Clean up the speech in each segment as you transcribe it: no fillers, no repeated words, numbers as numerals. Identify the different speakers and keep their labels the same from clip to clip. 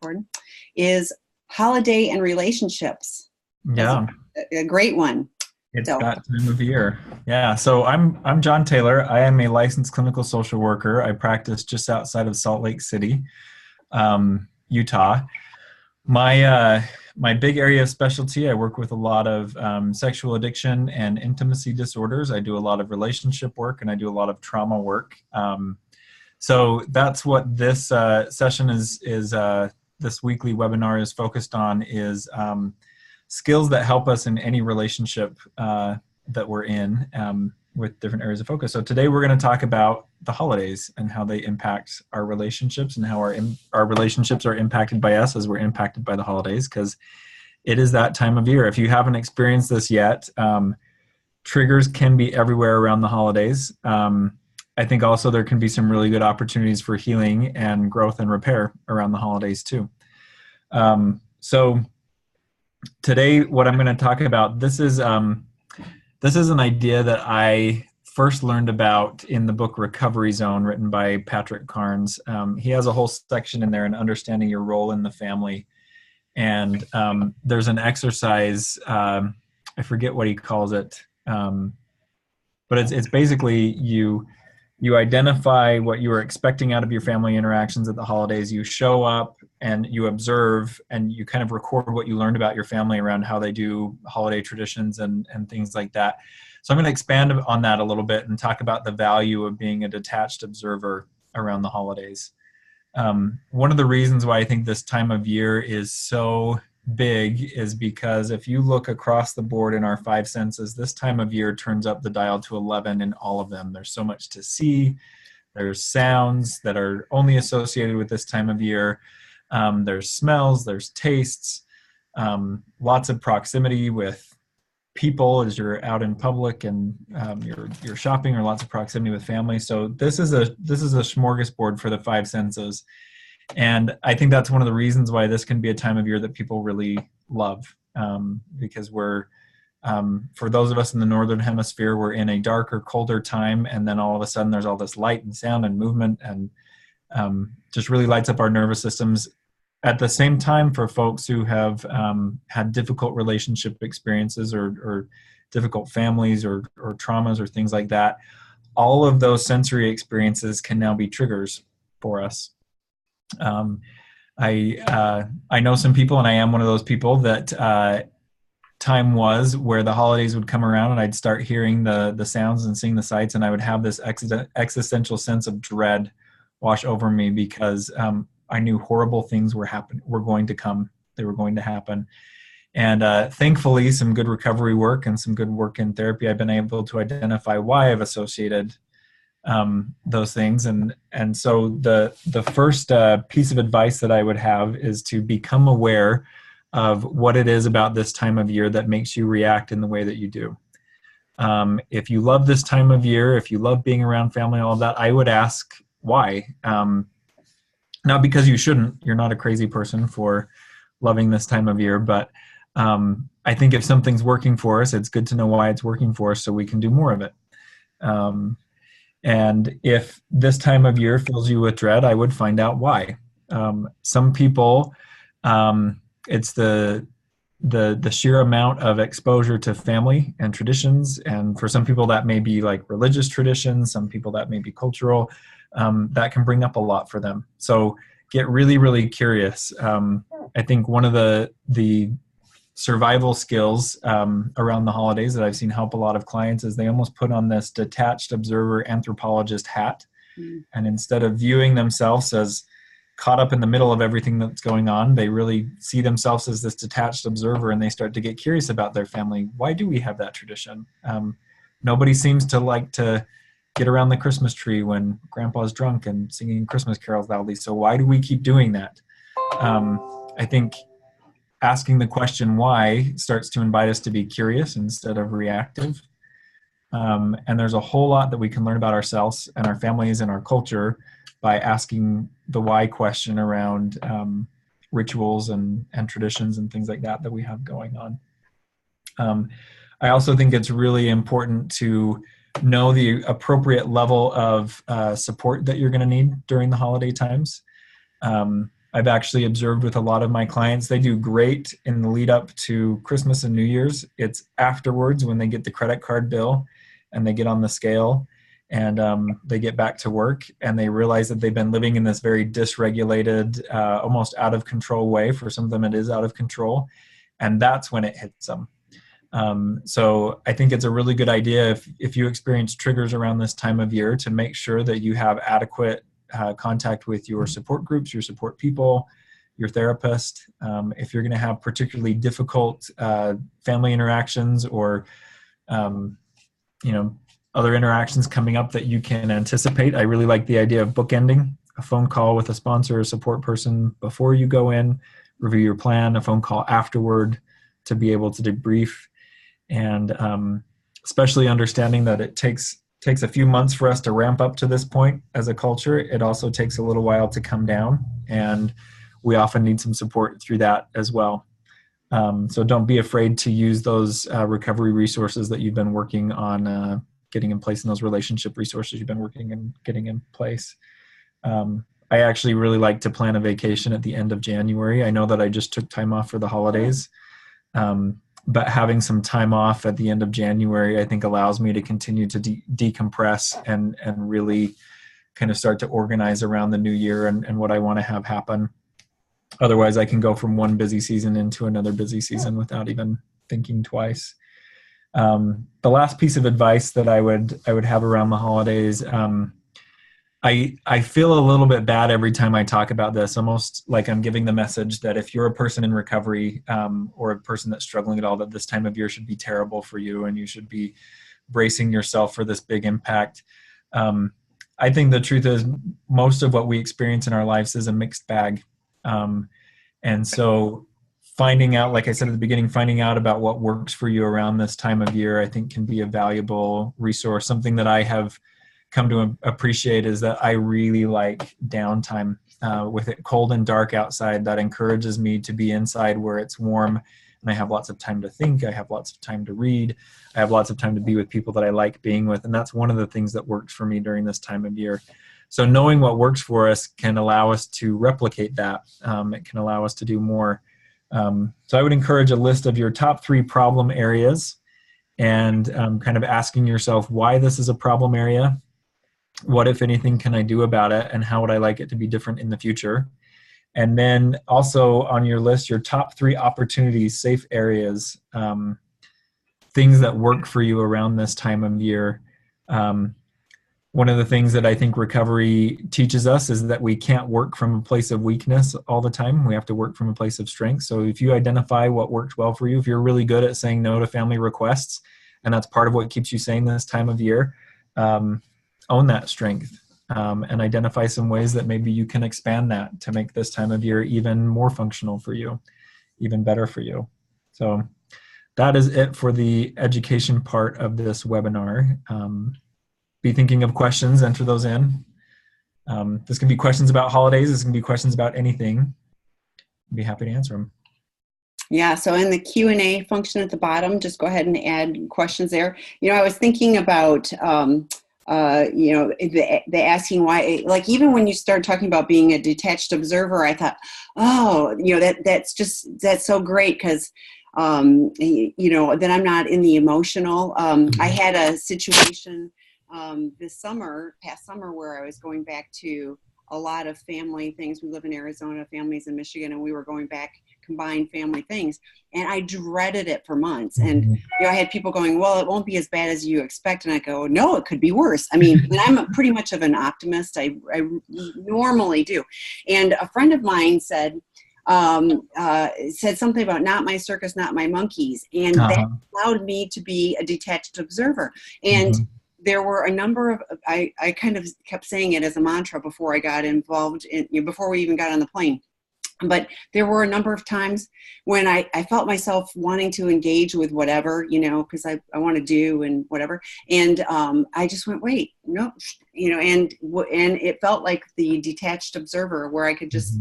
Speaker 1: important, is holiday and relationships.
Speaker 2: Yeah,
Speaker 1: That's a great one.
Speaker 2: it's
Speaker 1: So,
Speaker 2: that time of year. Yeah, so I'm Jon Taylor. I am a licensed clinical social worker. I practice just outside of Salt Lake City, Utah. My big area of specialty, I work with a lot of sexual addiction and intimacy disorders. I do a lot of relationship work and I do a lot of trauma work. So that's what this session is this weekly webinar is focused on, is skills that help us in any relationship that we're in, with different areas of focus. So today we're going to talk about the holidays and how they impact our relationships, and how our relationships are impacted by us as we're impacted by the holidays, because it is that time of year. If you haven't experienced this yet, triggers can be everywhere around the holidays. I think also there can be some really good opportunities for healing and growth and repair around the holidays too. So today, what I'm going to talk about, this is an idea that I first learned about in the book Recovery Zone, written by Patrick Carnes. He has a whole section in there on understanding your role in the family. And there's an exercise, I forget what he calls it, but it's basically you identify what you are expecting out of your family interactions at the holidays. You show up and you observe and you kind of record what you learned about your family around how they do holiday traditions and things like that. So I'm going to expand on that a little bit and talk about the value of being a detached observer around the holidays. One of the reasons why I think this time of year is so big is because if you look across the board in our five senses, this time of year turns up the dial to 11 in all of them. There's so much to see. There's sounds that are only associated with this time of year. There's smells, there's tastes, lots of proximity with people as you're out in public, and you're shopping, or lots of proximity with family. So this is a smorgasbord for the five senses. And I think that's one of the reasons why this can be a time of year that people really love, because we're, for those of us in the Northern Hemisphere, we're in a darker, colder time, and then all of a sudden there's all this light and sound and movement, and just really lights up our nervous systems. At the same time, for folks who have had difficult relationship experiences, or difficult families, or traumas, or things like that, all of those sensory experiences can now be triggers for us. I know some people, and I am one of those people, that time was where the holidays would come around and I'd start hearing the sounds and seeing the sights, and I would have this existential sense of dread wash over me, because I knew horrible things were going to come. They were going to happen. And thankfully, some good recovery work and some good work in therapy, I've been able to identify why I've associated those things. And so the first piece of advice that I would have is to become aware of what it is about this time of year that makes you react in the way that you do. If you love this time of year, if you love being around family, all of that, I would ask why. Not because you shouldn't, you're not a crazy person for loving this time of year, but I think if something's working for us, it's good to know why it's working for us so we can do more of it. And if this time of year fills you with dread, I would find out why. Some people, it's the sheer amount of exposure to family and traditions. And for some people that may be like religious traditions, some people that may be cultural, that can bring up a lot for them. So get really, really curious. I think one of the survival skills around the holidays that I've seen help a lot of clients is they almost put on this detached observer anthropologist hat. And instead of viewing themselves as caught up in the middle of everything that's going on, they really see themselves as this detached observer, and they start to get curious about their family. Why do we have that tradition? Nobody seems to like to get around the Christmas tree when grandpa's drunk and singing Christmas carols loudly. So why do we keep doing that? I think asking the question why starts to invite us to be curious instead of reactive. And there's a whole lot that we can learn about ourselves and our families and our culture by asking the why question around rituals and traditions and things like that we have going on. I also think it's really important to know the appropriate level of support that you're going to need during the holiday times. I've actually observed with a lot of my clients, they do great in the lead up to Christmas and New Year's. It's afterwards when they get the credit card bill and they get on the scale and they get back to work and they realize that they've been living in this very dysregulated, almost out of control way. For some of them, it is out of control. And that's when it hits them. So I think it's a really good idea if you experience triggers around this time of year to make sure that you have adequate contact with your support groups, your support people, your therapist. If you're going to have particularly difficult family interactions or, other interactions coming up that you can anticipate, I really like the idea of bookending a phone call with a sponsor or support person before you go in, review your plan, a phone call afterward to be able to debrief, and especially understanding that it takes a few months for us to ramp up to this point as a culture. It also takes a little while to come down, and we often need some support through that as well. So don't be afraid to use those recovery resources that you've been working on getting in place, and those relationship resources you've been working and getting in place. I actually really like to plan a vacation at the end of January. I know that I just took time off for the holidays, but having some time off at the end of January, I think allows me to continue to decompress and really kind of start to organize around the new year and what I want to have happen. Otherwise, I can go from one busy season into another busy season without even thinking twice. The last piece of advice that I would have around the holidays, I feel a little bit bad every time I talk about this, almost like I'm giving the message that if you're a person in recovery or a person that's struggling at all, that this time of year should be terrible for you and you should be bracing yourself for this big impact. I think the truth is most of what we experience in our lives is a mixed bag. And so finding out, like I said at the beginning, finding out about what works for you around this time of year, I think can be a valuable resource. Something that I have come to appreciate is that I really like downtime with it cold and dark outside. That encourages me to be inside where it's warm and I have lots of time to think. I have lots of time to read. I have lots of time to be with people that I like being with. And that's one of the things that works for me during this time of year. So knowing what works for us can allow us to replicate that. It can allow us to do more. So I would encourage a list of your top 3 problem areas and kind of asking yourself why this is a problem area. What, if anything, can I do about it? And how would I like it to be different in the future? And then also on your list, your top 3 opportunities, safe areas, things that work for you around this time of year. One of the things that I think recovery teaches us is that we can't work from a place of weakness all the time. We have to work from a place of strength. So if you identify what worked well for you, if you're really good at saying no to family requests, and that's part of what keeps you sane this time of year, own that strength and identify some ways that maybe you can expand that to make this time of year even more functional for you, even better for you. So that is it for the education part of this webinar. Be thinking of questions, enter those in. This can be questions about holidays. This can be questions about anything. I'd be happy to answer them.
Speaker 1: Yeah, so in the Q&A function at the bottom, just go ahead and add questions there. I was thinking about, the asking why, like even when you start talking about being a detached observer, I thought, that's so great because, then I'm not in the emotional. I had a situation this past summer, where I was going back to a lot of family things. We live in Arizona, families in Michigan, and we were going back combined family things. And I dreaded it for months. And, I had people going, well, it won't be as bad as you expect. And I go, no, it could be worse. I mean, and I'm pretty much of an optimist. I normally do. And a friend of mine said something about not my circus, not my monkeys. And that allowed me to be a detached observer. And there were a number of, I kind of kept saying it as a mantra before I got involved before we even got on the plane. But there were a number of times when I felt myself wanting to engage with whatever, because I want to do and whatever. And I just went, wait, no, and it felt like the detached observer where I could just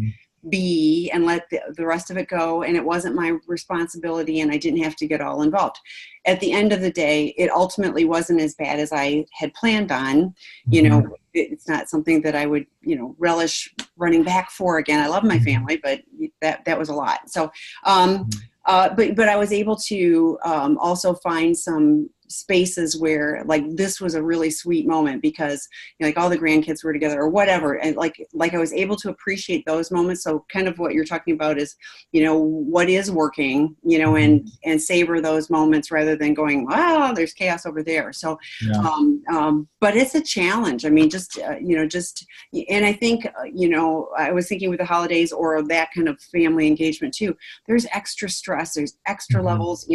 Speaker 1: be and let the rest of it go. And it wasn't my responsibility and I didn't have to get all involved. At the end of the day, it ultimately wasn't as bad as I had planned on, it's not something that I would, relish running back for again. I love my family, but that was a lot. So, but I was able to also find some spaces where like this was a really sweet moment because like all the grandkids were together or whatever, and like I was able to appreciate those moments. So kind of what you're talking about is what is working, and savor those moments rather than going, wow, there's chaos over there. So but it's a challenge. I mean, just and I think I was thinking with the holidays or that kind of family engagement too, there's extra stress, there's extra levels,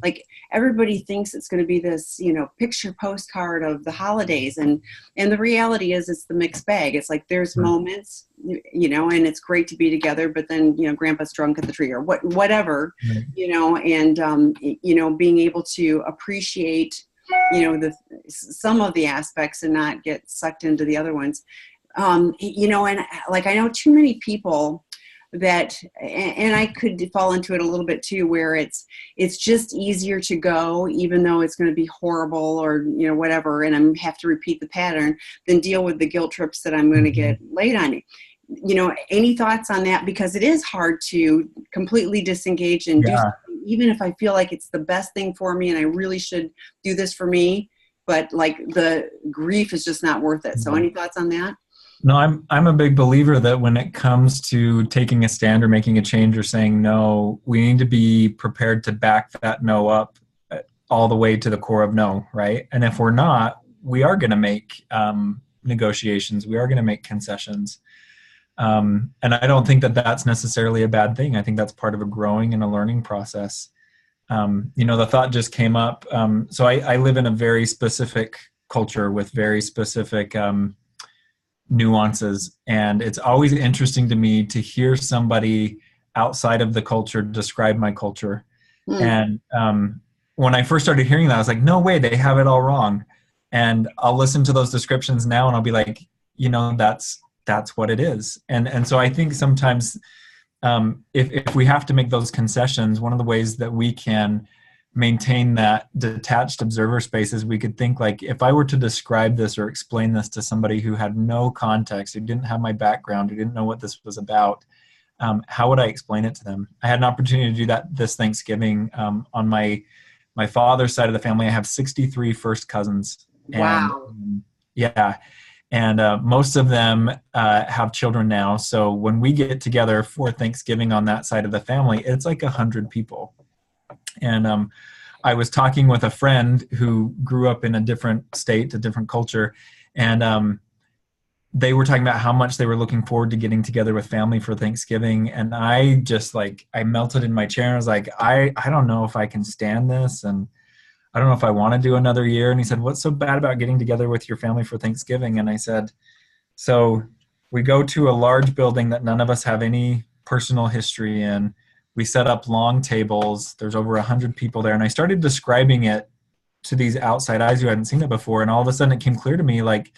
Speaker 1: like everybody thinks it's going to be this, picture postcard of the holidays. And the reality is it's the mixed bag. It's like, there's moments, and it's great to be together, but then, grandpa's drunk at the tree or whatever, and, being able to appreciate, some of the aspects and not get sucked into the other ones. And like, I know too many people that, and I could fall into it a little bit too, where it's just easier to go, even though it's going to be horrible or, whatever, and I'm have to repeat the pattern than deal with the guilt trips that I'm going to get laid on it. Any thoughts on that? Because it is hard to completely disengage and do something, even if I feel like it's the best thing for me and I really should do this for me, but like the grief is just not worth it. So any thoughts on that?
Speaker 2: No, I'm a big believer that when it comes to taking a stand or making a change or saying no, we need to be prepared to back that no up all the way to the core of no, right? And if we're not, we are going to make negotiations. We are going to make concessions. And I don't think that that's necessarily a bad thing. I think that's part of a growing and a learning process. The thought just came up. So I live in a very specific culture with very specific nuances, and it's always interesting to me to hear somebody outside of the culture describe my culture. And when I first started hearing that, I was like, no way, they have it all wrong. And I'll listen to those descriptions now and I'll be like, that's what it is. And so I think sometimes if we have to make those concessions, one of the ways that we can maintain that detached observer space is we could think like, if I were to describe this or explain this to somebody who had no context, who didn't have my background, who didn't know what this was about, how would I explain it to them? I had an opportunity to do that this Thanksgiving. On my father's side of the family, I have 63 first cousins.
Speaker 1: Wow.
Speaker 2: And most of them have children now. So when we get together for Thanksgiving on that side of the family, it's like 100 people. And I was talking with a friend who grew up in a different state, a different culture, and they were talking about how much they were looking forward to getting together with family for Thanksgiving. And I just I melted in my chair and I was like, I don't know if I can stand this, and I don't know if I want to do another year. And he said, what's so bad about getting together with your family for Thanksgiving? And I said, so we go to a large building that none of us have any personal history in. We set up long tables. There's over 100 people there. And I started describing it to these outside eyes who hadn't seen it before. And all of a sudden it came clear to me, like,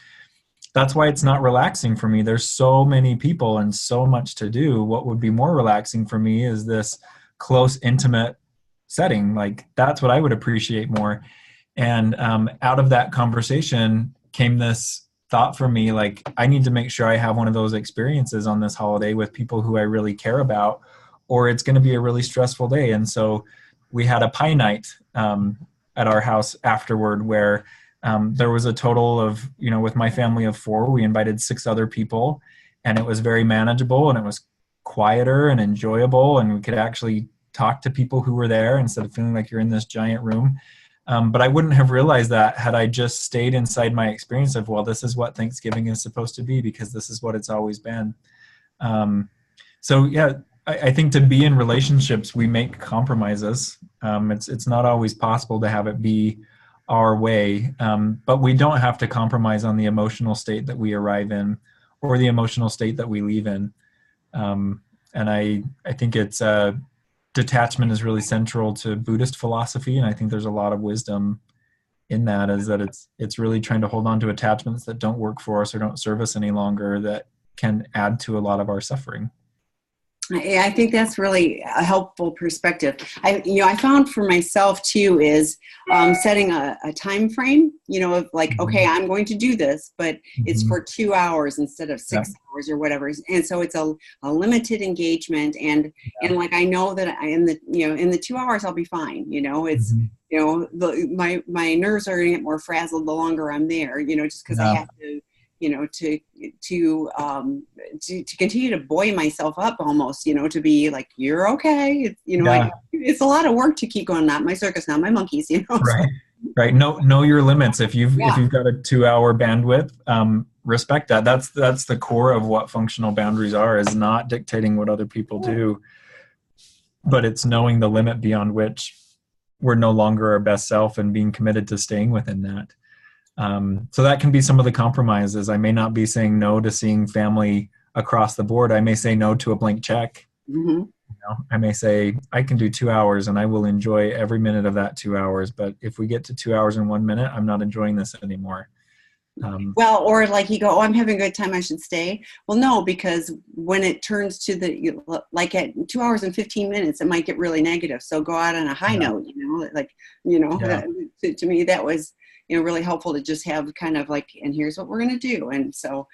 Speaker 2: that's why it's not relaxing for me. There's so many people and so much to do. What would be more relaxing for me is this close, intimate setting. Like, that's what I would appreciate more. And out of that conversation came this thought for me, like, I need to make sure I have one of those experiences on this holiday with people who I really care about, or it's going to be a really stressful day. And so we had a pie night at our house afterward, where there was a total of, with my family of 4, we invited 6 other people, and it was very manageable, and it was quieter and enjoyable, and we could actually talk to people who were there instead of feeling like you're in this giant room. But I wouldn't have realized that had I just stayed inside my experience of, well, this is what Thanksgiving is supposed to be because this is what it's always been. So yeah, I think to be in relationships, we make compromises. It's not always possible to have it be our way, but we don't have to compromise on the emotional state that we arrive in or the emotional state that we leave in. And I think it's detachment is really central to Buddhist philosophy, and I think there's a lot of wisdom in that, is that it's really trying to hold on to attachments that don't work for us or don't serve us any longer, that can add to a lot of our suffering.
Speaker 1: I think that's really a helpful perspective. I found for myself too is setting a time frame, of like, okay, I'm going to do this, but it's for 2 hours instead of 6 hours or whatever. And so it's a limited engagement. And like, I know that in the 2 hours, I'll be fine. It's, my nerves are going to get more frazzled the longer I'm there, just because I have to, to continue to buoy myself up almost, to be like, you're okay. Like, it's a lot of work to keep going. Not my circus, not my monkeys,
Speaker 2: Right. Right. Know your limits. If you've got a 2 hour bandwidth, respect that. That's the core of what functional boundaries are, is not dictating what other people do, but it's knowing the limit beyond which we're no longer our best self and being committed to staying within that. So that can be some of the compromises. I may not be saying no to seeing family across the board. I may say no to a blank check. I may say I can do 2 hours and I will enjoy every minute of that 2 hours. But if we get to 2 hours and 1 minute, I'm not enjoying this anymore.
Speaker 1: Or like you go, oh, I'm having a good time, I should stay. Well, no, because when it turns to like at 2 hours and 15 minutes, it might get really negative. So go out on a high note, to me, that was, really helpful to just have kind of like, and here's what we're going to do. And so,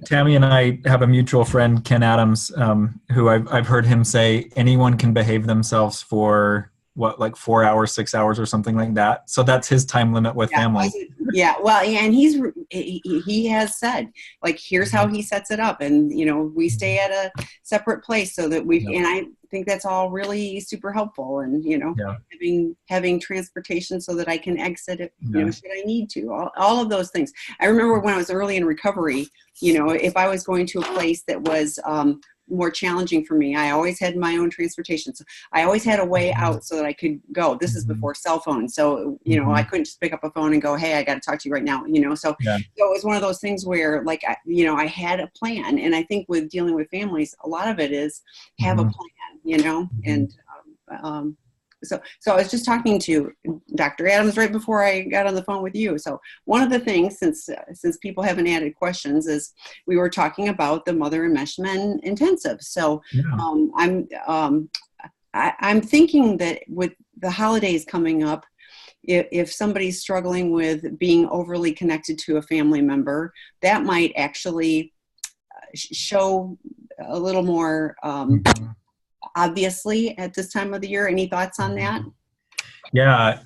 Speaker 2: Tammy and I have a mutual friend, Ken Adams, who I've heard him say anyone can behave themselves for like 4 hours, 6 hours or something like that. So that's his time limit with family.
Speaker 1: Yeah. Well, and he has said, like, here's how he sets it up. And, we stay at a separate place so that and I think that's all really super helpful. And, having transportation so that I can exit it, should I need to, all of those things. I remember when I was early in recovery, if I was going to a place that was, more challenging for me, I always had my own transportation. So I always had a way out so that I could go. This is before cell phones. So, I couldn't just pick up a phone and go, hey, I got to talk to you right now, so it was one of those things where like, I had a plan. And I think with dealing with families, a lot of it is have a plan, and, so I was just talking to Dr. Adams right before I got on the phone with you. So one of the things, since people haven't added questions, is we were talking about the Mother Enmeshment Intensive. So I'm thinking that with the holidays coming up, if somebody's struggling with being overly connected to a family member, that might actually show a little more obviously at this time of the year. Any thoughts on that?
Speaker 2: Yeah.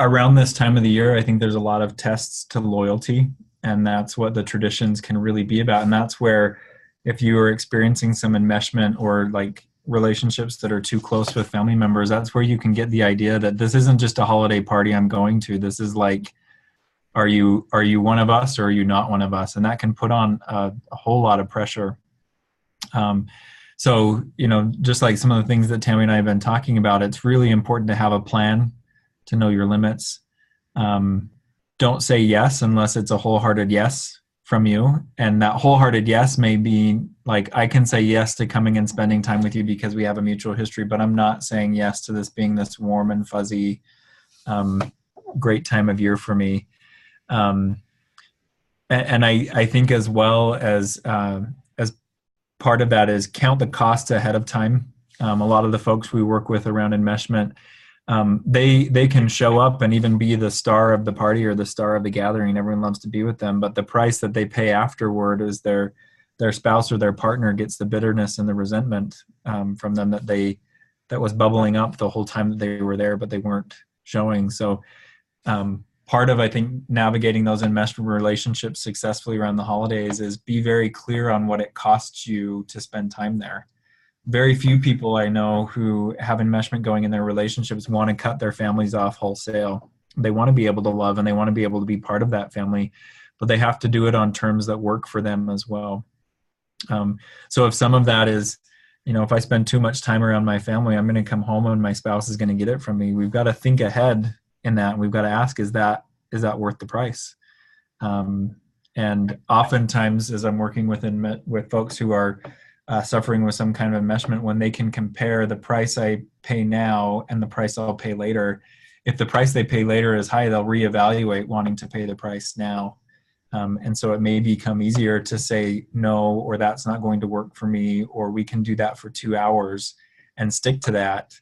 Speaker 2: Around this time of the year, I think there's a lot of tests to loyalty, and that's what the traditions can really be about. And that's where, if you are experiencing some enmeshment or like relationships that are too close with family members, that's where you can get the idea that this isn't just a holiday party I'm going to. This is like, are you one of us or are you not one of us? And that can put on a whole lot of pressure. So, just like some of the things that Tammy and I have been talking about, it's really important to have a plan, to know your limits. Don't say yes unless it's a wholehearted yes from you. And that wholehearted yes may be like, I can say yes to coming and spending time with you because we have a mutual history, but I'm not saying yes to this being this warm and fuzzy, great time of year for me. And I think as well as part of that is count the costs ahead of time. A lot of the folks we work with around enmeshment, they can show up and even be the star of the party or the star of the gathering. Everyone loves to be with them, but the price that they pay afterward is their spouse or their partner gets the bitterness and the resentment from them that was bubbling up the whole time that they were there, but they weren't showing. So part of, I think, navigating those enmeshment relationships successfully around the holidays is be very clear on what it costs you to spend time there. Very few people I know who have enmeshment going in their relationships want to cut their families off wholesale. They want to be able to love and they want to be able to be part of that family, but they have to do it on terms that work for them as well. So if some of that is, if I spend too much time around my family, I'm going to come home and my spouse is going to get it from me. We've got to think ahead in that. We've got to ask, is that worth the price? And oftentimes, as I'm working with folks who are suffering with some kind of enmeshment, when they can compare the price I pay now and the price I'll pay later, if the price they pay later is high, they'll reevaluate wanting to pay the price now. And so it may become easier to say no, or that's not going to work for me, or we can do that for 2 hours and stick to that.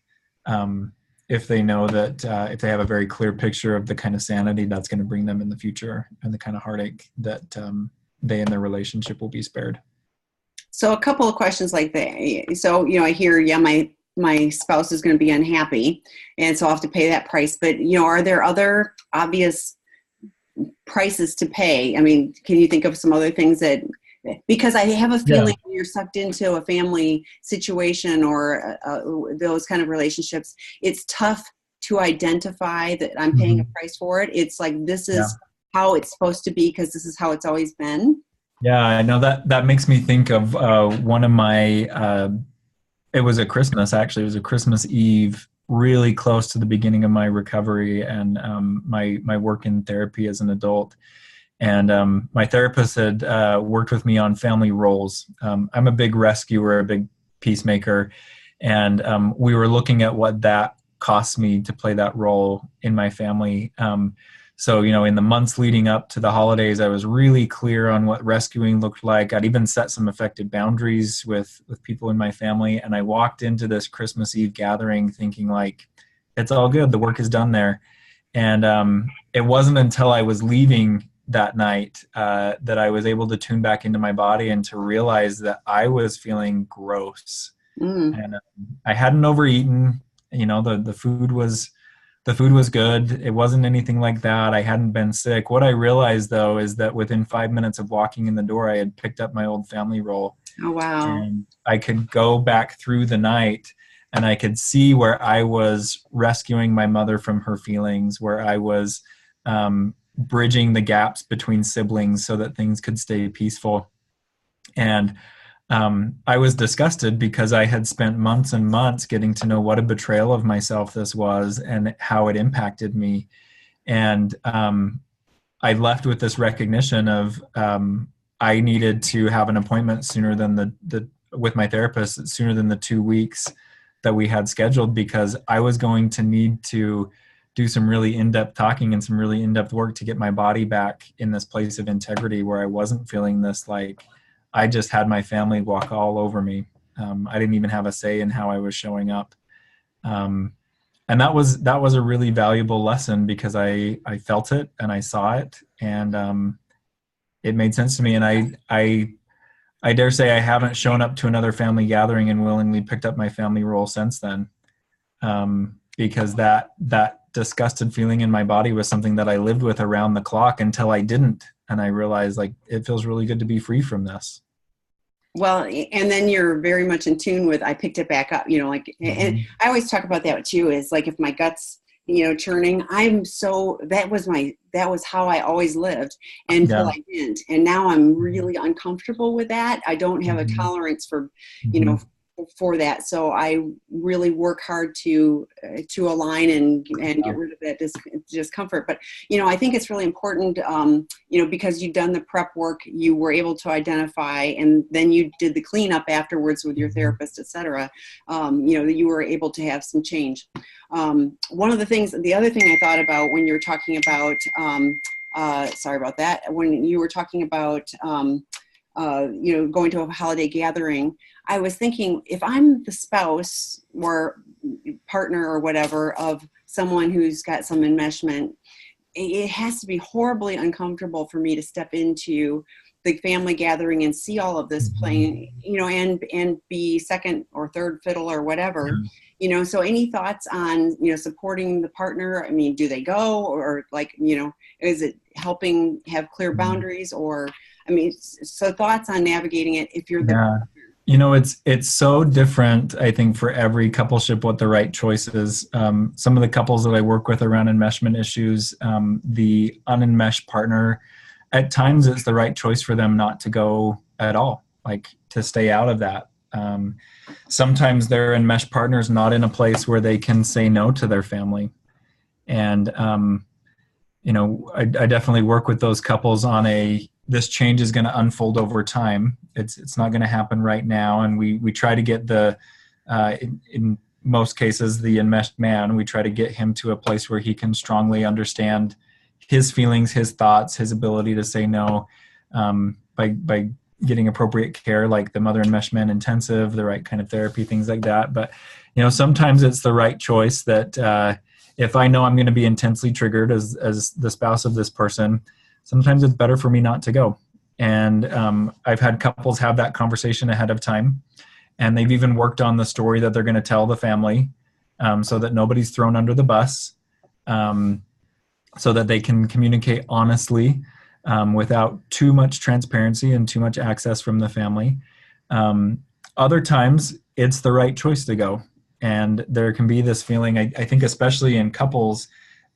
Speaker 2: If they know that if they have a very clear picture of the kind of sanity that's going to bring them in the future and the kind of heartache that they and their relationship will be spared.
Speaker 1: So a couple of questions like that. So, I hear, yeah, my spouse is going to be unhappy, and so I'll have to pay that price. But, are there other obvious prices to pay? I mean, can you think of some other things that, because I have a feeling when you're sucked into a family situation or those kind of relationships, it's tough to identify that I'm paying a price for it. It's like, this is how it's supposed to be because this is how it's always been.
Speaker 2: Yeah, I know that makes me think of one of my, it was a Christmas, actually. It was a Christmas Eve, really close to the beginning of my recovery and my work in therapy as an adult. And my therapist had worked with me on family roles. I'm a big rescuer, a big peacemaker. And we were looking at what that cost me to play that role in my family. So, in the months leading up to the holidays, I was really clear on what rescuing looked like. I'd even set some effective boundaries with people in my family. And I walked into this Christmas Eve gathering thinking like, it's all good. The work is done there. And it wasn't until I was leaving that night that I was able to tune back into my body and to realize that I was feeling gross. And I hadn't overeaten. The food was good. It wasn't anything like that. I hadn't been sick. What I realized, though, is that within 5 minutes of walking in the door, I had picked up my old family role.
Speaker 1: Oh, wow.
Speaker 2: And I could go back through the night and I could see where I was rescuing my mother from her feelings, where I was bridging the gaps between siblings so that things could stay peaceful. And I was disgusted because I had spent months and months getting to know what a betrayal of myself this was and how it impacted me. And I left with this recognition of I needed to have an appointment sooner than with my therapist sooner than the 2 weeks that we had scheduled, because I was going to need to do some really in-depth talking and some really in-depth work to get my body back in this place of integrity where I wasn't feeling this like I just had my family walk all over me. I didn't even have a say in how I was showing up. And that was a really valuable lesson because I felt it and I saw it, and it made sense to me. And I dare say I haven't shown up to another family gathering and willingly picked up my family role since then, because that disgusted feeling in my body was something that I lived with around the clock until I didn't. And I realized like, it feels really good to be free from this.
Speaker 1: Well, and then you're very much in tune with, I picked it back up, and I always talk about that too, is like, if my gut's, churning, that was how I always lived until I didn't. And now I'm really uncomfortable with that. I don't have a tolerance for, for that. So I really work hard to align and get rid of that discomfort. But, I think it's really important, because you've done the prep work, you were able to identify, and then you did the cleanup afterwards with your therapist, et cetera, that you were able to have some change. The other thing I thought about when you were talking about, sorry about that, when you were talking about, going to a holiday gathering, I was thinking, if I'm the spouse or partner or whatever of someone who's got some enmeshment, it has to be horribly uncomfortable for me to step into the family gathering and see all of this playing, and be second or third fiddle or whatever, so any thoughts on, supporting the partner? I mean, do they go, or like, is it helping have clear boundaries, or, so thoughts on navigating it if you're the partner.
Speaker 2: It's so different, I think, for every coupleship, what the right choice is. Some of the couples that I work with around enmeshment issues, the unenmeshed partner, at times it's the right choice for them not to go at all, like to stay out of that. Sometimes their enmeshed partner's not in a place where they can say no to their family. And, I definitely work with those couples on this change is going to unfold over time. It's not going to happen right now. And we try to get in most cases, the enmeshed man, we try to get him to a place where he can strongly understand his feelings, his thoughts, his ability to say no, by getting appropriate care, like the mother enmeshment intensive, the right kind of therapy, things like that. But, sometimes it's the right choice that if I know I'm going to be intensely triggered as the spouse of this person, sometimes it's better for me not to go. And I've had couples have that conversation ahead of time, and they've even worked on the story that they're going to tell the family, so that nobody's thrown under the bus, so that they can communicate honestly, without too much transparency and too much access from the family. Other times, it's the right choice to go. And there can be this feeling, I think especially in couples,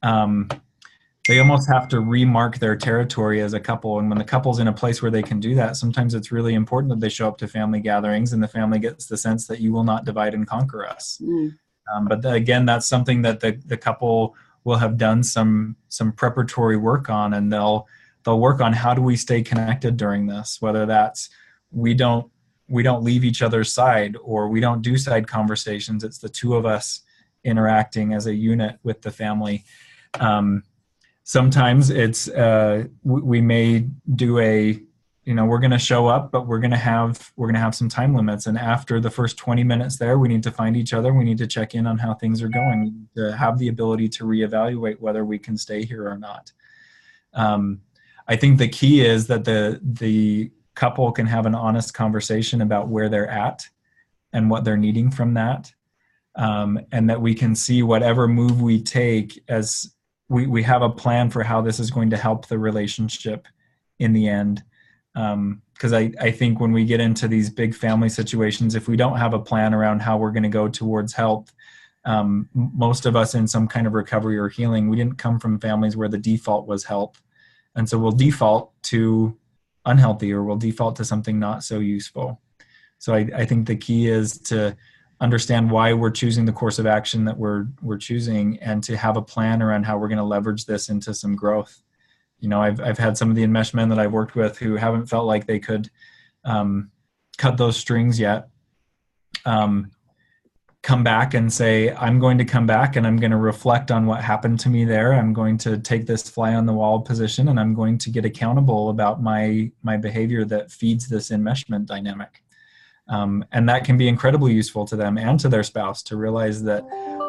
Speaker 2: they almost have to remark their territory as a couple. And when the couple's in a place where they can do that, sometimes it's really important that they show up to family gatherings and the family gets the sense that you will not divide and conquer us. But again, that's something that the couple will have done some preparatory work on, and they'll work on how do we stay connected during this, whether that's we don't leave each other's side, or we don't do side conversations. It's the two of us interacting as a unit with the family. Sometimes it's we may do we're going to show up, but we're going to have some time limits. And after the first 20 minutes there, we need to find each other. We need to check in on how things are going, we need to have the ability to reevaluate whether we can stay here or not. I think the key is that the couple can have an honest conversation about where they're at and what they're needing from that. And that we can see whatever move we take as we have a plan for how this is going to help the relationship in the end. Because I think when we get into these big family situations, if we don't have a plan around how we're going to go towards health, most of us in some kind of recovery or healing, we didn't come from families where the default was health. And so we'll default to unhealthy, or we'll default to something not so useful. So I think the key is to understand why we're choosing the course of action that we're choosing, and to have a plan around how we're going to leverage this into some growth. I've had some of the enmeshed men that I've worked with who haven't felt like they could cut those strings yet, come back and say, I'm going to come back and I'm going to reflect on what happened to me there. I'm going to take this fly on the wall position, and I'm going to get accountable about my behavior that feeds this enmeshment dynamic. And that can be incredibly useful to them and to their spouse, to realize that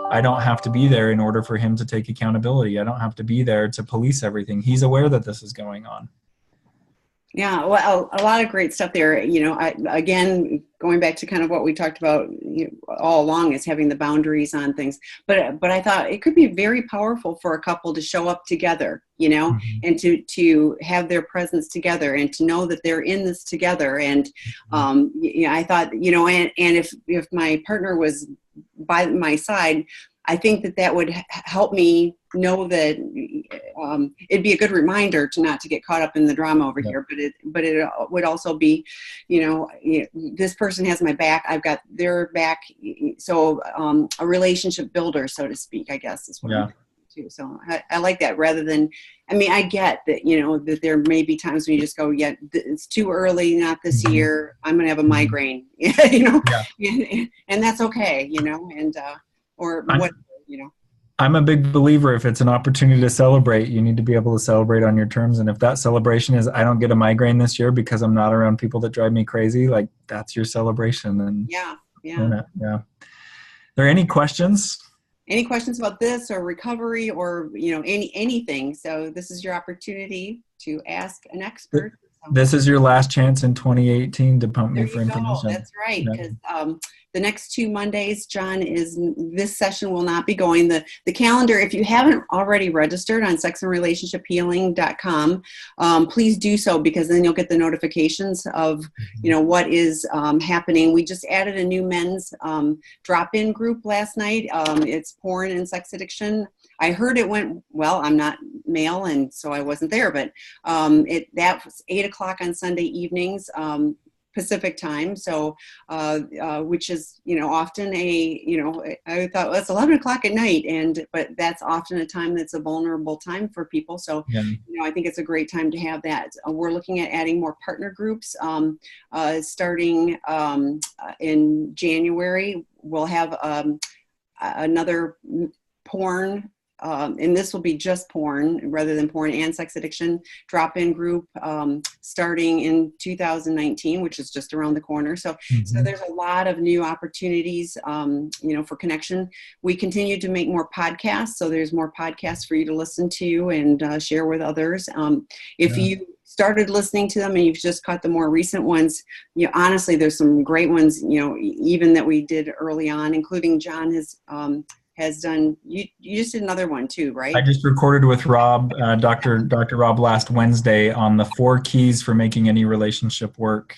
Speaker 2: I don't have to be there in order for him to take accountability. I don't have to be there to police everything. He's aware that this is going on.
Speaker 1: Yeah, well, a lot of great stuff there. Again, going back to kind of what we talked about all along, is having the boundaries on things. But I thought it could be very powerful for a couple to show up together, and to have their presence together, and to know that they're in this together. And I thought, and if my partner was by my side, I think that would help me know that it'd be a good reminder to get caught up in the drama over here. But it would also be, this person has my back, I've got their back. So a relationship builder, so to speak, I guess is what I'm thinking too. So I like that, rather than, I get that, that there may be times when you just go, it's too early, not this year, I'm going to have a migraine, and that's okay, and or what,
Speaker 2: I'm a big believer, if it's an opportunity to celebrate, you need to be able to celebrate on your terms. And if that celebration is, I don't get a migraine this year because I'm not around people that drive me crazy, like, that's your celebration. And
Speaker 1: yeah.
Speaker 2: Are there any questions?
Speaker 1: Any questions about this or recovery or, anything? So this is your opportunity to ask an expert.
Speaker 2: This is your last chance in 2018 to pump me for information.
Speaker 1: That's right. Because the next 2 Mondays, Jon, this session will not be going. The calendar, if you haven't already registered on sexandrelationshiphealing.com, please do so, because then you'll get the notifications of, what is happening. We just added a new men's drop-in group last night. It's porn and sex addiction. I heard it went well. I'm not male, and so I wasn't there, but that was 8:00 on Sunday evenings, Pacific time. So, which is, often I thought, well, it's 11 o'clock at night, but that's often a time that's a vulnerable time for people. So, I think it's a great time to have that. We're looking at adding more partner groups, starting in January. We'll have another porn and this will be just porn rather than porn and sex addiction drop-in group starting in 2019, which is just around the corner. So there's a lot of new opportunities, for connection. We continue to make more podcasts, so there's more podcasts for you to listen to and share with others. If you started listening to them and you've just caught the more recent ones, honestly, there's some great ones, even that we did early on, including Jon has done. You just did another one too, right?
Speaker 2: I just recorded with Rob, Dr. Rob, last Wednesday on the 4 keys for making any relationship work.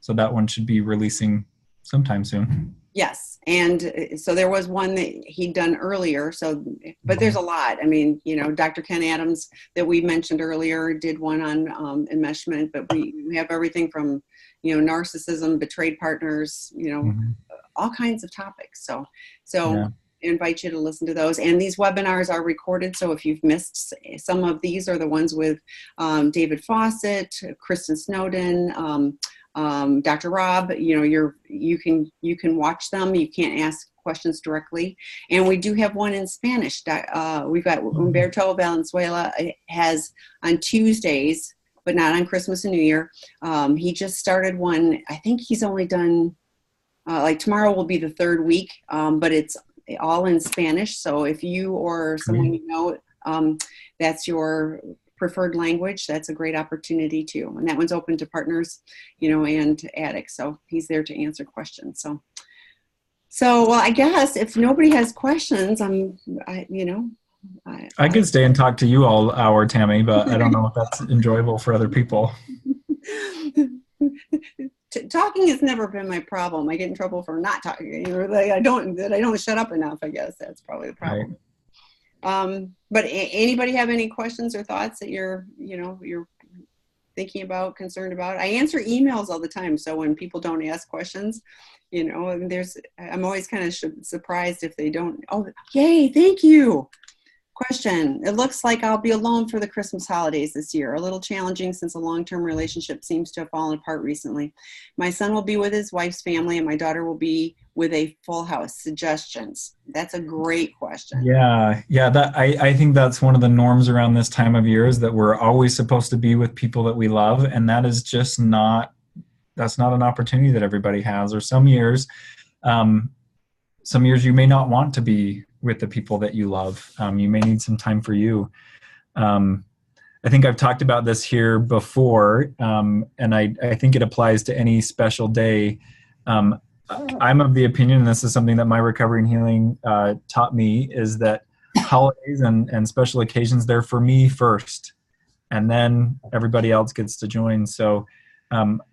Speaker 2: So that one should be releasing sometime soon.
Speaker 1: Yes. And so there was one that he'd done earlier. So, but there's a lot. I mean, Dr. Ken Adams that we mentioned earlier did one on enmeshment, but we have everything from, narcissism, betrayed partners, all kinds of topics. So I invite you to listen to those. And these webinars are recorded. So if you've missed some of these, are the ones with David Fawcett, Kristen Snowden, Dr. Rob, you can watch them. You can't ask questions directly. And we do have one in Spanish. We've got Humberto Valenzuela has on Tuesdays, but not on Christmas and New Year. He just started one. I think he's only done, tomorrow will be the 3rd week, but it's all in Spanish. So if you or someone that's your preferred language, that's a great opportunity too. And that one's open to partners, and addicts. So he's there to answer questions. So well, I guess if nobody has questions, I
Speaker 2: could stay and talk to you all hour, Tammy, but I don't know if that's enjoyable for other people.
Speaker 1: Talking has never been my problem. I get in trouble for not talking. I don't shut up enough. I guess that's probably the problem. Right. But anybody have any questions or thoughts that you're thinking about, concerned about? I answer emails all the time. So when people don't ask questions, I'm always kind of surprised if they don't. Oh, yay. Thank you. Question. It looks like I'll be alone for the Christmas holidays this year. A little challenging since a long-term relationship seems to have fallen apart recently. My son will be with his wife's family and my daughter will be with a full house. Suggestions? That's a great question.
Speaker 2: Yeah. I think that's one of the norms around this time of year is that we're always supposed to be with people that we love. And that is just that's not an opportunity that everybody has. Or some years you may not want to be with the people that you love. You may need some time for you. I think I've talked about this here before, and I think it applies to any special day. I'm of the opinion, and this is something that my recovery and healing taught me, is that holidays and special occasions, they're for me first, and then everybody else gets to join. So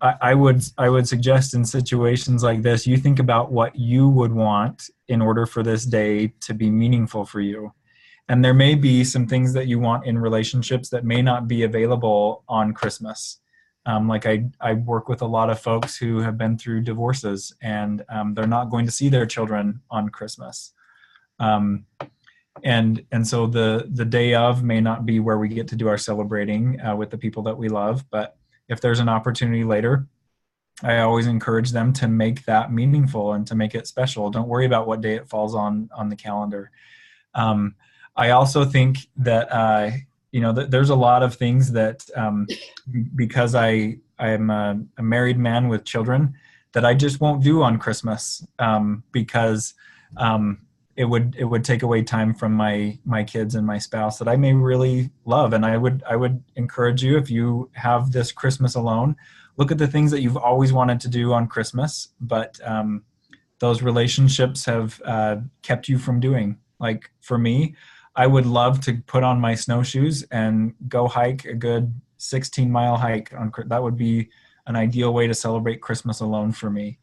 Speaker 2: I would suggest in situations like this, you think about what you would want in order for this day to be meaningful for you. And there may be some things that you want in relationships that may not be available on Christmas. I work with a lot of folks who have been through divorces and they're not going to see their children on Christmas. And so the day of may not be where we get to do our celebrating with the people that we love, but if there's an opportunity later, I always encourage them to make that meaningful and to make it special. Don't worry about what day it falls on the calendar. I also think that, there's a lot of things that, because I am a married man with children, that I just won't do on Christmas, because it would take away time from my kids and my spouse that I may really love. And I would encourage you, if you have this Christmas alone, look at the things that you've always wanted to do on Christmas, but those relationships have kept you from doing. Like for me, I would love to put on my snowshoes and go hike a good 16-mile hike. That would be an ideal way to celebrate Christmas alone for me.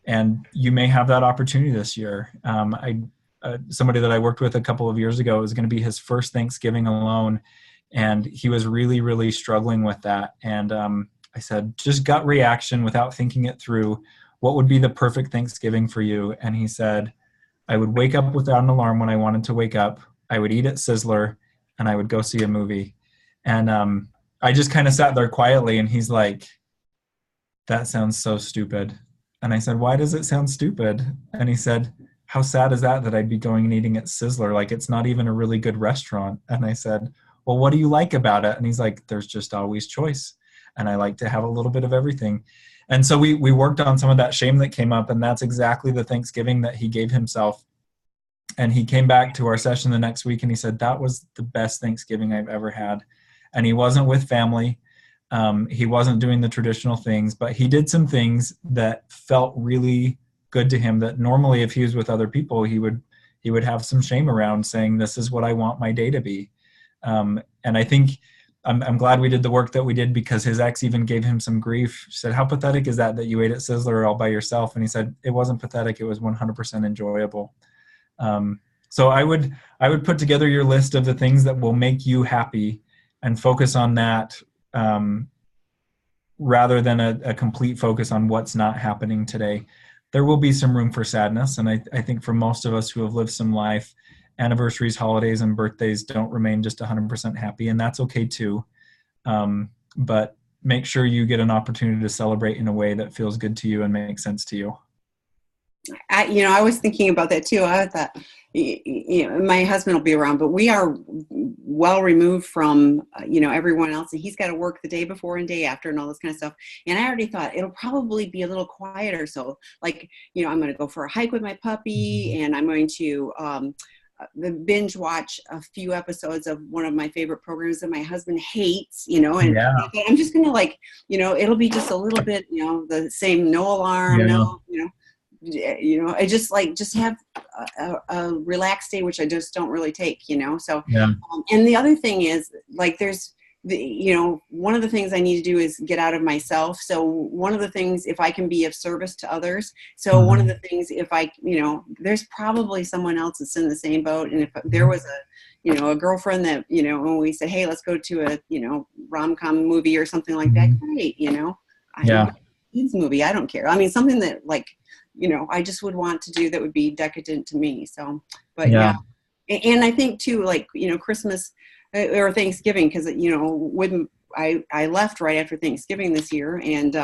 Speaker 2: And you may have that opportunity this year. Somebody that I worked with a couple of years ago, it was going to be his first Thanksgiving alone. And he was really, really struggling with that. And I said, just gut reaction without thinking it through. What would be the perfect Thanksgiving for you? And he said, I would wake up without an alarm when I wanted to wake up. I would eat at Sizzler and I would go see a movie. And I just kind of sat there quietly and he's like, that sounds so stupid. And I said, why does it sound stupid? And he said, how sad is that I'd be going and eating at Sizzler? Like, it's not even a really good restaurant. And I said, well, what do you like about it? And he's like, there's just always choice. And I like to have a little bit of everything. And so we worked on some of that shame that came up, and that's exactly the Thanksgiving that he gave himself. And he came back to our session the next week and he said, that was the best Thanksgiving I've ever had. And he wasn't with family. He wasn't doing the traditional things, but he did some things that felt really good to him that normally if he was with other people, he would have some shame around, saying, this is what I want my day to be. And I think I'm glad we did the work that we did, because his ex even gave him some grief. She said, how pathetic is that you ate at Sizzler all by yourself? And he said, it wasn't pathetic. It was 100% enjoyable. So I would put together your list of the things that will make you happy and focus on that, rather than a complete focus on what's not happening today. There will be some room for sadness. And I think for most of us who have lived some life, anniversaries, holidays, and birthdays don't remain just 100% happy, and that's okay too. But make sure you get an opportunity to celebrate in a way that feels good to you and makes sense to you.
Speaker 1: I was thinking about that too. I thought, my husband will be around, but we are well removed from, everyone else, and he's got to work the day before and day after and all this kind of stuff. And I already thought it'll probably be a little quieter. So like, I'm going to go for a hike with my puppy, and I'm going to, binge watch a few episodes of one of my favorite programs that my husband hates, and I'm just going to it'll be just a little bit, the same, no alarm, I just have a relaxed day, which I just don't really take, so, and the other thing is there's one of the things I need to do is get out of myself. So one of the things, if I can be of service to others, so one of the things, if I, there's probably someone else that's in the same boat. And if there was a girlfriend that, when we said, hey, let's go to a, rom-com movie or something like that, great, kids movie, I don't care. I mean, something that I just would want to do that would be decadent to me. So, but and I think too, Christmas or Thanksgiving, because when I left right after Thanksgiving this year, and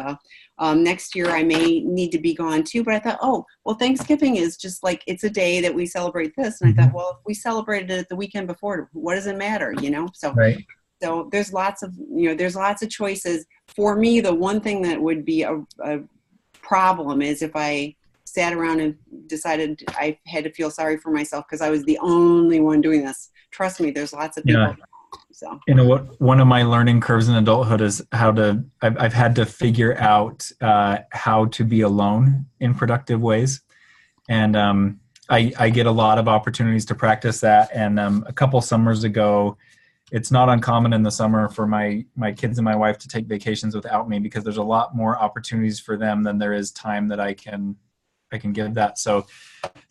Speaker 1: next year I may need to be gone too. But I thought, oh, well, Thanksgiving is just it's a day that we celebrate this, and I thought, well, if we celebrated it the weekend before, what does it matter, So, right. So there's lots of choices. For me, the one thing that would be a problem is if I sat around and decided I had to feel sorry for myself because I was the only one doing this. Trust me, there's lots of people. So one of my learning curves in adulthood is I've had to figure out how to be alone in productive ways. And I get a lot of opportunities to practice that. And a couple summers ago, it's not uncommon in the summer for my kids and my wife to take vacations without me, because there's a lot more opportunities for them than there is time that I can give that. So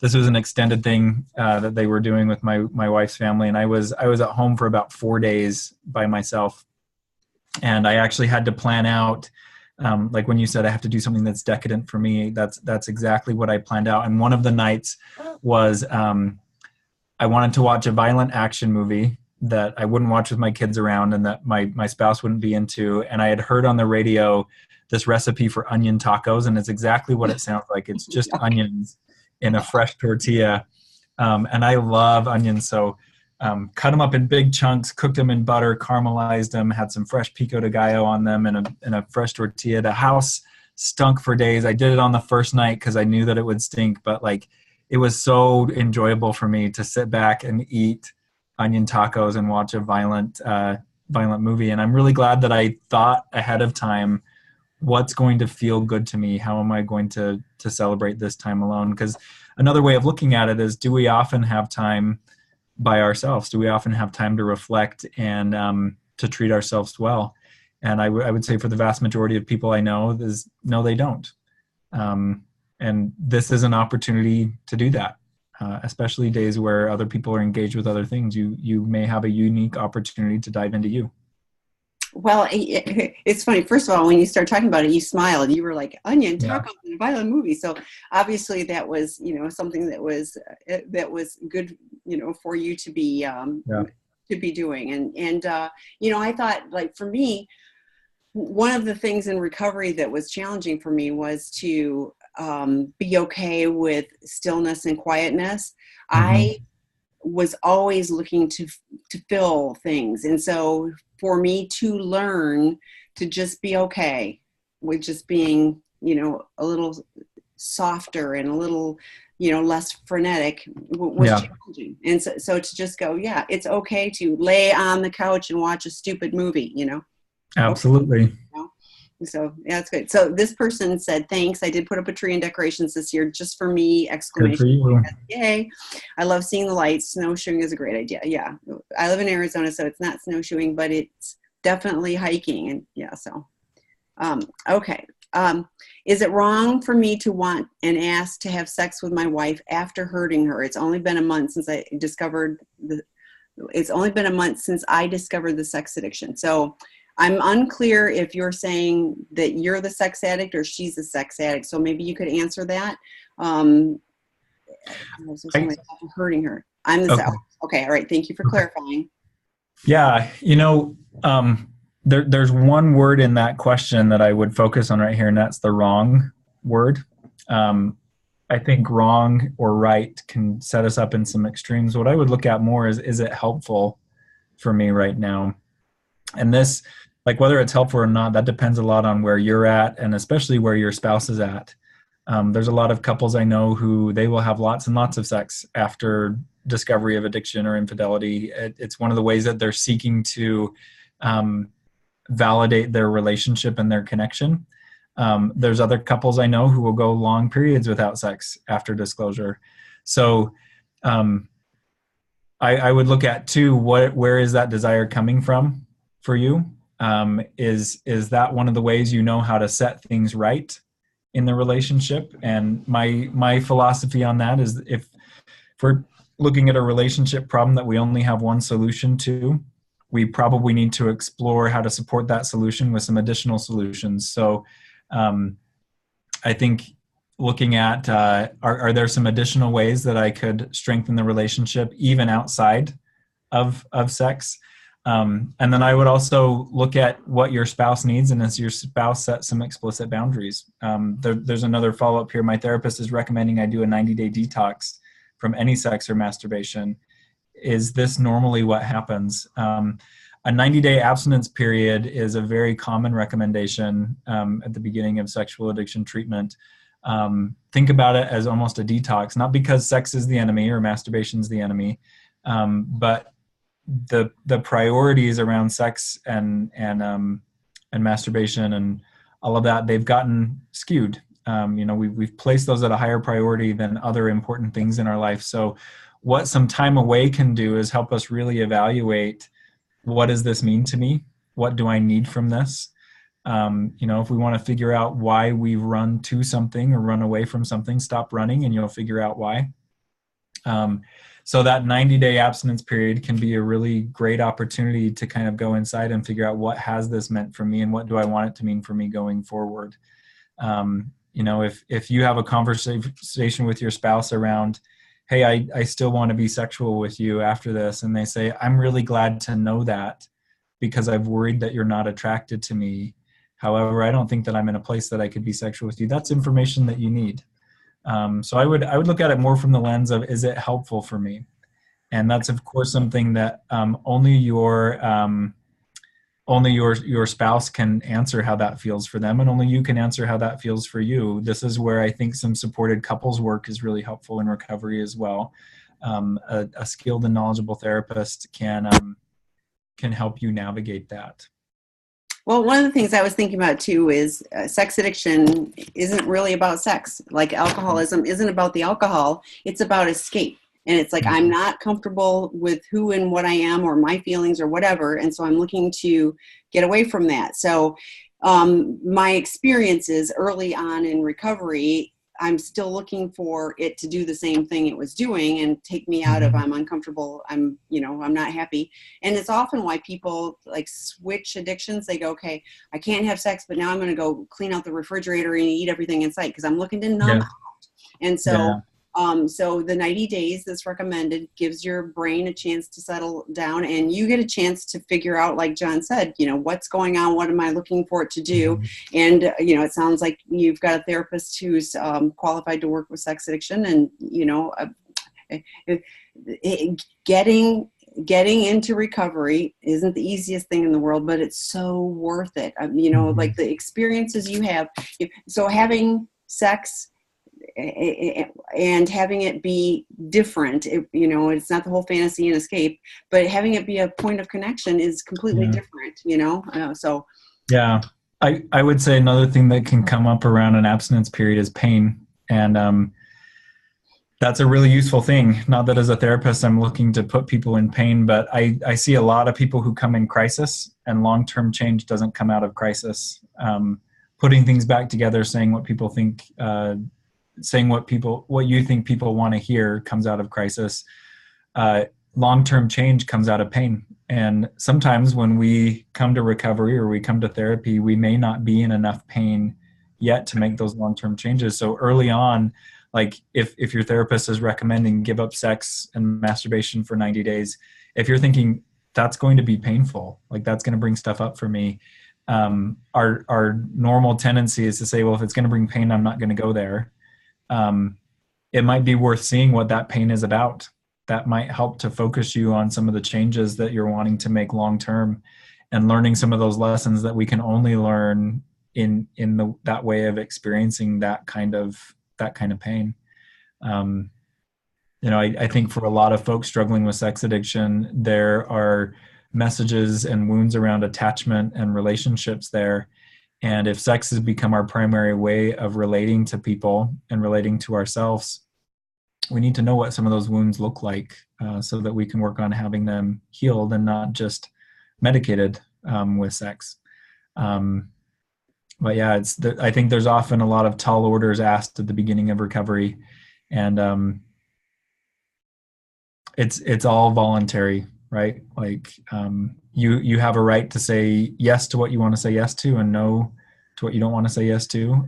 Speaker 1: this was an extended thing that they were doing with my wife's family. And I was at home for about 4 days by myself. And I actually had to plan out, like when you said I have to do something that's decadent for me, that's exactly what I planned out. And one of the nights was I wanted to watch a violent action movie that I wouldn't watch with my kids around and that my spouse wouldn't be into. And I had heard on the radio this recipe for onion tacos, and it's exactly what it sounds like. It's just onions in a fresh tortilla. And I love onions. So cut them up in big chunks, cooked them in butter, caramelized them, had some fresh pico de gallo on them in a fresh tortilla. The house stunk for days. I did it on the first night because I knew that it would stink, but it was so enjoyable for me to sit back and eat onion tacos and watch a violent movie. And I'm really glad that I thought ahead of time, what's going to feel good to me? How am I going to celebrate this time alone? Because another way of looking at it is, do we often have time by ourselves? Do we often have time to reflect and to treat ourselves well? And I would say for the vast majority of people I know, no, they don't. And this is an opportunity to do that, especially days where other people are engaged with other things. You may have a unique opportunity to dive into you. Well, it's funny. First of all, when you start talking about it, you smiled. You were like, onion tacos in a violent movie. So obviously that was, something that was good, for you to be doing. And I thought, for me, one of the things in recovery that was challenging for me was to be okay with stillness and quietness.
Speaker 2: Mm-hmm.
Speaker 1: I was always looking to fill things. And so for me to learn to just be okay with just being, a little softer and a little, less frenetic was challenging. And so to just go, yeah, it's okay to lay on the couch and watch a stupid movie,
Speaker 2: Absolutely.
Speaker 1: Okay. So yeah, that's good. So this person said, thanks. I did put up a tree and decorations this year just for me, exclamation.
Speaker 2: Good for you.
Speaker 1: Yay. I love seeing the lights. Snowshoeing is a great idea. Yeah. I live in Arizona, so it's not snowshoeing, but it's definitely hiking. And yeah, so, okay. Is it wrong for me to want and ask to have sex with my wife after hurting her? It's only been a month since I discovered the sex addiction. So I'm unclear if you're saying that you're the sex addict or she's the sex addict. So maybe you could answer that. Hurting her. I'm the sex. Okay. All right. Thank you for clarifying.
Speaker 2: Yeah. There's one word in that question that I would focus on right here, and that's the wrong word. I think wrong or right can set us up in some extremes. What I would look at more is it helpful for me right now? And this, like whether it's helpful or not, that depends a lot on where you're at and especially where your spouse is at. There's a lot of couples I know who they will have lots and lots of sex after discovery of addiction or infidelity. It's one of the ways that they're seeking to validate their relationship and their connection. There's other couples I know who will go long periods without sex after disclosure. So I would look at too, where is that desire coming from for you? Is that one of the ways you know how to set things right in the relationship? And my philosophy on that is if we're looking at a relationship problem that we only have one solution to, we probably need to explore how to support that solution with some additional solutions. So I think looking at, are there some additional ways that I could strengthen the relationship even outside of sex? And then I would also look at what your spouse needs, and as your spouse set some explicit boundaries. There's another follow-up here. My therapist is recommending I do a 90-day detox from any sex or masturbation. Is this normally what happens? A 90-day abstinence period is a very common recommendation at the beginning of sexual addiction treatment. Think about it as almost a detox, not because sex is the enemy or masturbation is the enemy, but the priorities around sex and masturbation and all of that, they've gotten skewed. We've placed those at a higher priority than other important things in our life. So what some time away can do is help us really evaluate, what does this mean to me? What do I need from this? If we want to figure out why we run to something or run away from something, stop running and you'll figure out why. So that 90-day abstinence period can be a really great opportunity to kind of go inside and figure out what has this meant for me and what do I want it to mean for me going forward. If you have a conversation with your spouse around, hey, I still want to be sexual with you after this, and they say, I'm really glad to know that because I've worried that you're not attracted to me. However, I don't think that I'm in a place that I could be sexual with you. That's information that you need. So I would look at it more from the lens of, is it helpful for me? And that's of course something that only your spouse can answer how that feels for them, and only you can answer how that feels for you. This is where I think some supported couples work is really helpful in recovery as well. A skilled and knowledgeable therapist can help you navigate that.
Speaker 1: Well, one of the things I was thinking about too is sex addiction isn't really about sex. Like alcoholism isn't about the alcohol. It's about escape. And it's like, I'm not comfortable with who and what I am or my feelings or whatever. And so I'm looking to get away from that. So my experiences early on in recovery, I'm still looking for it to do the same thing it was doing and take me out of, I'm uncomfortable, I'm not happy. And it's often why people like switch addictions. They go, okay, I can't have sex, but now I'm going to go clean out the refrigerator and eat everything in sight because I'm looking to numb out. And so So the 90 days that's recommended gives your brain a chance to settle down, and you get a chance to figure out, like Jon said, what's going on, what am I looking for it to do? And, it sounds like you've got a therapist who's qualified to work with sex addiction, and, getting into recovery isn't the easiest thing in the world, but it's so worth it. Like the experiences you have. So having sex and having it be different, it's not the whole fantasy and escape, but having it be a point of connection is completely different, so.
Speaker 2: Yeah. I would say another thing that can come up around an abstinence period is pain. And, that's a really useful thing. Not that as a therapist, I'm looking to put people in pain, but I see a lot of people who come in crisis, and long-term change doesn't come out of crisis. Putting things back together, saying what people think, saying what you think people want to hear comes out of crisis. Long-term change comes out of pain. And sometimes when we come to recovery or we come to therapy, we may not be in enough pain yet to make those long-term changes. So early on, like if your therapist is recommending give up sex and masturbation for 90 days, if you're thinking that's going to be painful, like that's going to bring stuff up for me, our normal tendency is to say, well, if it's going to bring pain, I'm not going to go there. It might be worth seeing what that pain is about. That might help to focus you on some of the changes that you're wanting to make long-term, and learning some of those lessons that we can only learn in that way of experiencing that kind of pain. I think for a lot of folks struggling with sex addiction, there are messages and wounds around attachment and relationships there. And if sex has become our primary way of relating to people and relating to ourselves, we need to know what some of those wounds look like, so that we can work on having them healed and not just medicated with sex. But yeah, I think there's often a lot of tall orders asked at the beginning of recovery, and it's all voluntary, right? Like you have a right to say yes to what you want to say yes to, and no to what you don't want to say yes to.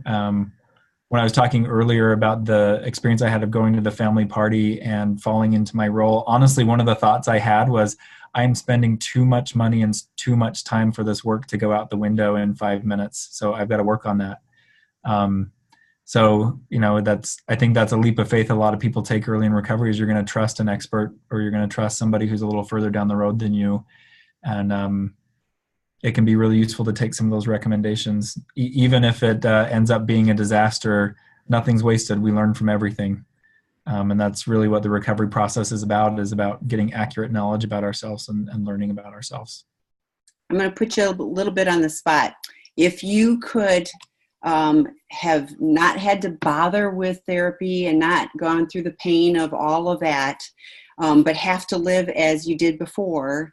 Speaker 2: When I was talking earlier about the experience I had of going to the family party and falling into my role, honestly, one of the thoughts I had was, I'm spending too much money and too much time for this work to go out the window in 5 minutes. So I've got to work on that. I think that's a leap of faith a lot of people take early in recovery, is you're going to trust an expert, or you're going to trust somebody who's a little further down the road than you. And it can be really useful to take some of those recommendations. Even if it ends up being a disaster, nothing's wasted. We learn from everything. And that's really what the recovery process is about getting accurate knowledge about ourselves and learning about ourselves.
Speaker 1: I'm going to put you a little bit on the spot. If you could have not had to bother with therapy and not gone through the pain of all of that, but have to live as you did before,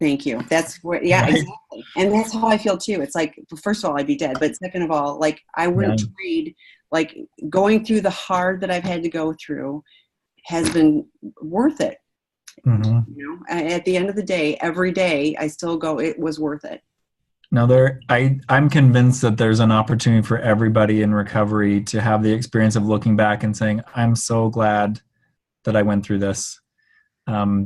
Speaker 1: thank you. That's what, yeah, right. Exactly. And that's how I feel too. It's like, first of all, I'd be dead, but second of all, like I wouldn't trade, like going through the hard that I've had to go through has been worth it. Mm-hmm. At the end of the day, every day I still go, it was worth it.
Speaker 2: Now I'm convinced that there's an opportunity for everybody in recovery to have the experience of looking back and saying, I'm so glad that I went through this.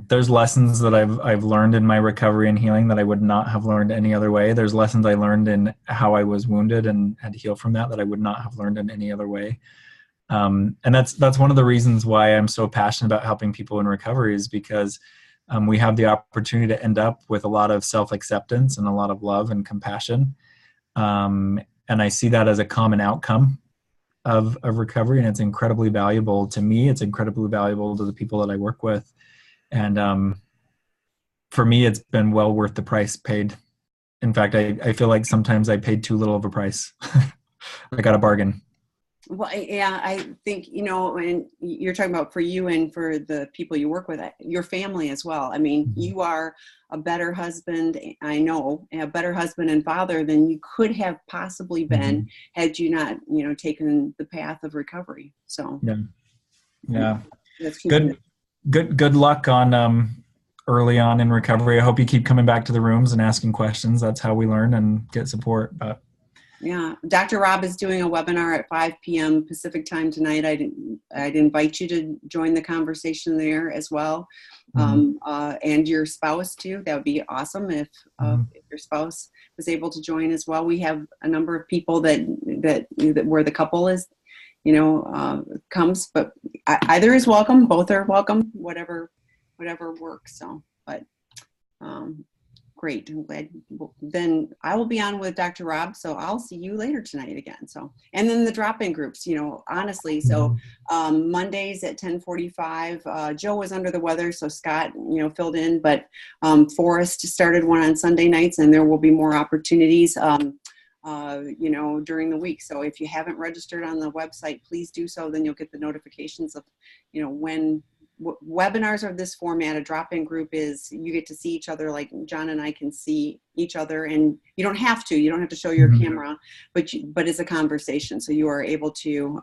Speaker 2: There's lessons that I've learned in my recovery and healing that I would not have learned any other way. There's lessons I learned in how I was wounded and had to heal from that I would not have learned in any other way. And that's one of the reasons why I'm so passionate about helping people in recovery, is because we have the opportunity to end up with a lot of self-acceptance and a lot of love and compassion. And I see that as a common outcome of recovery, and it's incredibly valuable to me. It's incredibly valuable to the people that I work with. And for me, it's been well worth the price paid. In fact, I feel like sometimes I paid too little of a price. I got a bargain.
Speaker 1: Well, yeah, I think, and you're talking about for you and for the people you work with, your family as well. I mean, mm-hmm. You are a better husband, I know, a better husband and father than you could have possibly been mm-hmm. had you not, taken the path of recovery. So,
Speaker 2: yeah. That's good luck on early on in recovery. I hope you keep coming back to the rooms and asking questions. That's how we learn and get support. But
Speaker 1: Yeah, Dr. Rob is doing a webinar at 5 p.m. Pacific time tonight. I'd invite you to join the conversation there as well, and your spouse too. That would be awesome if your spouse was able to join as well. We have a number of people that where the couple is, comes, but either is welcome. Both are welcome. Whatever works. So, but. Great. I'm glad. Then I will be on with Dr. Rob, so I'll see you later tonight again. So, and then the drop-in groups, honestly. So Mondays at 10:45. Joe was under the weather, so Scott, filled in. But Forrest started one on Sunday nights, and there will be more opportunities, during the week. So if you haven't registered on the website, please do so. Then you'll get the notifications of, when. Webinars are this format. A drop-in group is you get to see each other, like Jon and I can see each other, and you don't have to show your camera, but it's a conversation. So you are able to,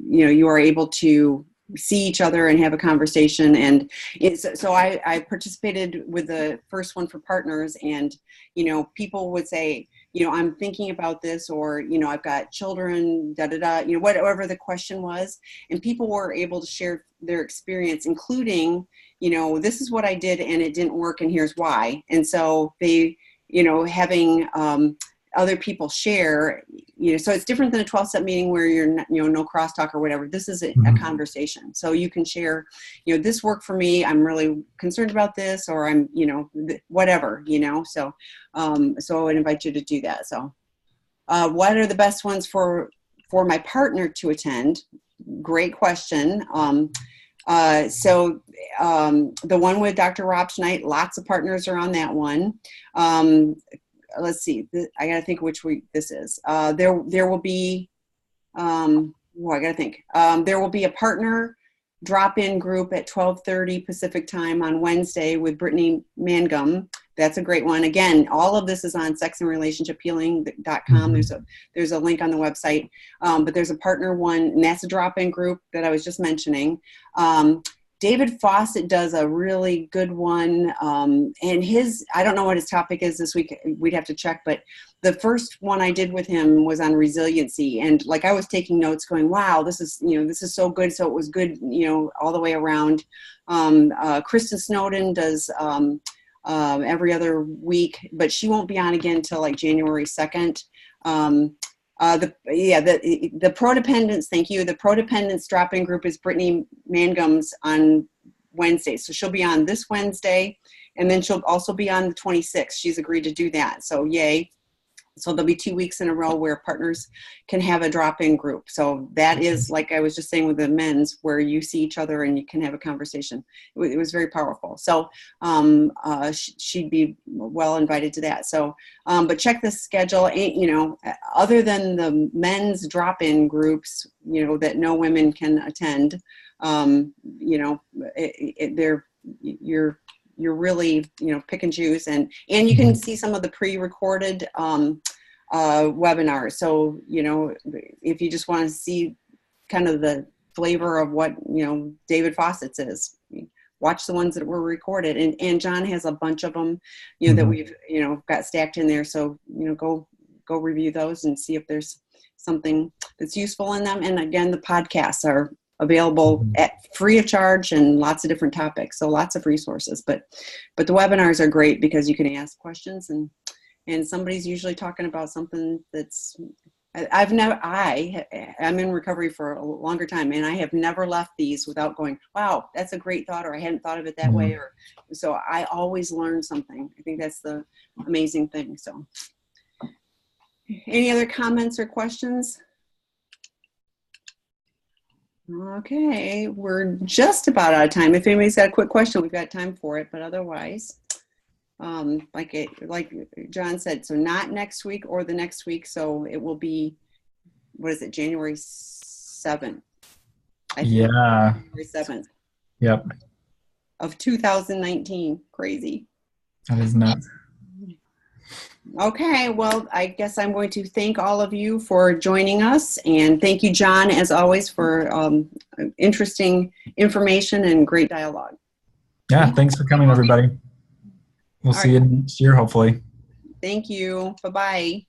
Speaker 1: you are able to see each other and have a conversation. And so I participated with the first one for partners, and, people would say, I'm thinking about this, or, I've got children, whatever the question was. And people were able to share their experience, including, this is what I did and it didn't work and here's why. And so they, having other people share, so it's different than a 12-step meeting where you're, no crosstalk or whatever. This is a conversation. So you can share, this worked for me. I'm really concerned about this, or I'm, whatever, so, so I would invite you to do that. So, what are the best ones for my partner to attend? Great question. So the one with Dr. Rob tonight, lots of partners are on that one. Let's see, I got to think which week this is. There will be, I got to think. There will be a partner drop-in group at 12:30 Pacific time on Wednesday with Brittany Mangum. That's a great one. Again, all of this is on sexandrelationshiphealing.com. There's a link on the website, but there's a partner one, and that's a drop-in group that I was just mentioning. David Fawcett does a really good one, and I don't know what his topic is this week. We'd have to check, but the first one I did with him was on resiliency, and like I was taking notes going, wow, this is so good. So it was good, all the way around. Kristen Snowden does every other week, but she won't be on again until like January 2nd. The Prodependence, thank you. The Prodependence drop-in group is Brittany Mangum's on Wednesday. So she'll be on this Wednesday, and then she'll also be on the 26th. She's agreed to do that. So yay. So there'll be 2 weeks in a row where partners can have a drop-in group. So that is, like I was just saying with the men's, where you see each other and you can have a conversation. It was very powerful. So she'd be well invited to that. So, but check the schedule. Other than the men's drop-in groups, that no women can attend, you're really, pick and choose, and you can see some of the pre-recorded webinars. So, if you just want to see kind of the flavor of what, David Fawcett's is, watch the ones that were recorded. And Jon has a bunch of them, that we've, got stacked in there. So, go review those and see if there's something that's useful in them. And again, the podcasts are available at free of charge, and lots of different topics. So lots of resources, but the webinars are great because you can ask questions, and somebody's usually talking about something that's, I'm in recovery for a longer time, and I have never left these without going, wow, that's a great thought, or I hadn't thought of it that way. Or, so I always learn something. I think that's the amazing thing. So any other comments or questions? Okay, we're just about out of time. If anybody's got a quick question, we've got time for it. But otherwise, like Jon said, so not next week or the next week. So it will be, what is it, January 7th?
Speaker 2: Yeah.
Speaker 1: January 7th.
Speaker 2: Yep.
Speaker 1: Of 2019. Crazy.
Speaker 2: That is nuts.
Speaker 1: Okay, well, I guess I'm going to thank all of you for joining us, and thank you, Jon, as always, for interesting information and great dialogue.
Speaker 2: Yeah, thanks for coming, everybody. We'll see you next year, hopefully.
Speaker 1: Thank you. Bye-bye.